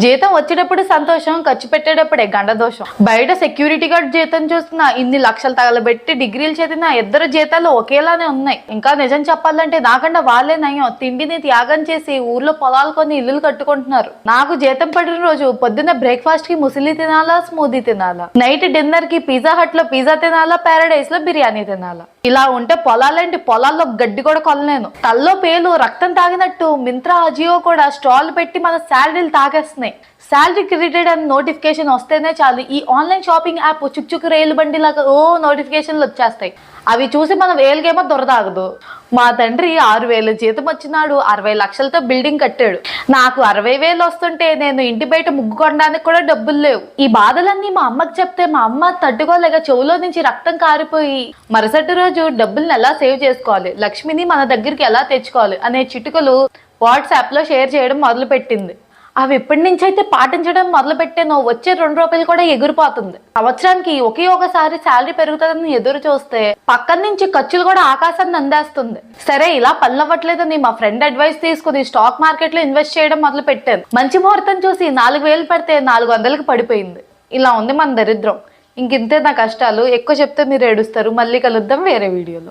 జీతం వచ్చేటప్పుడు సంతోషం, ఖర్చు పెట్టేటప్పుడే గండదోషం. బయట సెక్యూరిటీ గార్డ్ జీతం చూస్తున్నా, ఇన్ని లక్షలు తగలబెట్టి డిగ్రీలు చదివిన ఇద్దరు జీతాలు ఒకేలానే ఉన్నాయి. ఇంకా నిజం చెప్పాలంటే నాకన్నా వాళ్ళే నయం. తిండిని త్యాగం చేసి ఊర్లో పొలాలు కొని ఇల్లులు కట్టుకుంటున్నారు. నాకు జీతం పడిన రోజు పొద్దున్న బ్రేక్ఫాస్ట్ కి ముసిలి తినాలా, స్మూదీ తినాలా, నైట్ డిన్నర్ కి పిజ్జా హట్ లో పిజ్జా తినాలా, పారడైస్ లో బిర్యానీ తినాలా. ఇలా ఉంటే పొలాలంటే పొలాల్లో గడ్డి కూడా కొనలేను. తల్లో పేలు రక్తం తాగినట్టు మింత్రా, అజియో కూడా స్టాల్ పెట్టి మన శాలరీలు తాగేస్తున్నాయి. శాలరీ క్రెడిటెడ్ అని నోటిఫికేషన్ వస్తేనే చాలు ఈ ఆన్లైన్ షాపింగ్ యాప్ చుక్చుకు రైలు బండి లాగా నోటిఫికేషన్లు వచ్చేస్తాయి. అవి చూసి మనం వేలుగేమో దొరదాగదు. మా తండ్రి 6,000 జీతం వచ్చినాడు, 60 లక్షలతో బిల్డింగ్ కట్టాడు. నాకు 60,000 వస్తుంటే నేను ఇంటి బయట ముగ్గు కొనడానికి కూడా డబ్బులు లేవు. ఈ బాధలన్నీ మా అమ్మకి చెప్తే మా అమ్మ తట్టుకోలేక చెవులో నుంచి రక్తం కారిపోయి మరుసటి రోజు డబ్బుల్ని ఎలా సేవ్ చేసుకోవాలి, లక్ష్మిని మన దగ్గరికి ఎలా తెచ్చుకోవాలి అనే చిటుకలు వాట్సాప్ లో షేర్ చేయడం మొదలు పెట్టింది. అవి ఎప్పటి నుంచి అయితే పాటించడం మొదలు పెట్టానో వచ్చే 2 రూపాయలు కూడా ఎగిరిపోతుంది. సంవత్సరానికి ఒకే ఒకసారి శాలరీ పెరుగుతుందని ఎదురు చూస్తే పక్కన నుంచి ఖర్చులు కూడా ఆకాశాన్ని అందేస్తుంది. సరే ఇలా పనులవ్వట్లేదని మా ఫ్రెండ్ అడ్వైస్ తీసుకుని స్టాక్ మార్కెట్ లో ఇన్వెస్ట్ చేయడం మొదలు పెట్టాను. మంచి ముహూర్తం చూసి 4,000 పెడితే 400కి పడిపోయింది. ఇలా ఉంది మన దరిద్రం. ఇంకింతే నా కష్టాలు. ఎక్కువ చెప్తే మీరు ఏడుస్తారు. మళ్ళీ కలుద్దాం వేరే వీడియోలో.